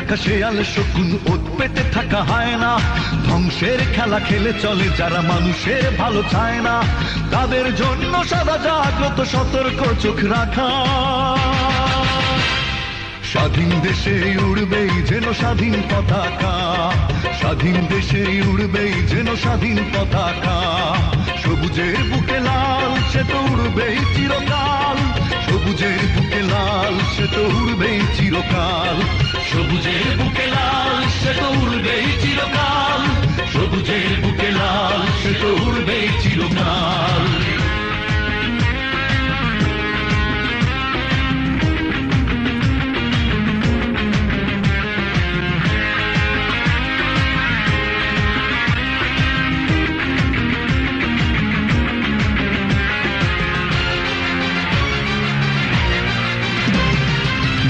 থাকা শেয়াল শকুন, ওত পেতে থাকা হায় না, ধ্বংসের খেলা খেলে চলে যারা মানুষের ভালো চায় না, তাদের জন্য সদা জাগ্রত সতর্ক চোখ রাখা। স্বাধীন দেশে উড়বেই যেন স্বাধীন পতাকা, স্বাধীন দেশে উড়বেই যেন স্বাধীন পতাকা, সবুজের বুকে লাল সে তো উড়বেই চিরকাল, সবুজের বুকে লাল সে তো উড়বেই চিরকাল, সবুজের বুকে লাল সে তো উড়বেই চিরকাল, সবুজের বুকে লাল সে তো উড়বেই চিরকাল।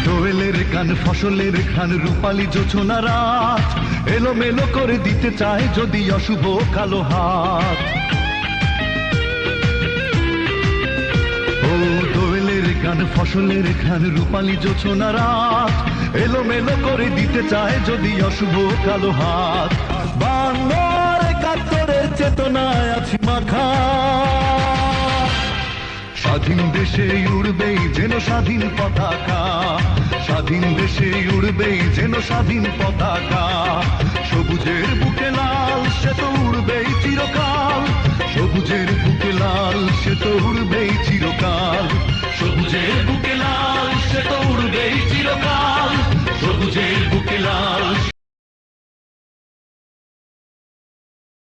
দোয়েলের গান ফসলের ঘ্রাণ রূপালী জোছনা রাত, এলোমেলো করে দিতে চায় যদি অশুভ কালো হাত। ও দোয়েলের গান ফসলের ঘ্রাণ রূপালী জোছনা রাত, এলোমেলো করে দিতে চায় যদি অশুভ কালো হাত। বাংলার একাত্তরের চেতনায় আছি মাখা, স্বাধীন দেশে উড়বেই যেন স্বাধীন পতাকা, স্বাধীন দেশে উড়বেই যেন স্বাধীন পতাকা, সবুজের বুকে লাল সে তো উড়বেই চিরকাল, সবুজের বুকে লাল সে তো উড়বেই চিরকাল, সবুজের বুকে লাল সে তো উড়বেই চিরকাল, সবুজের বুকে লাল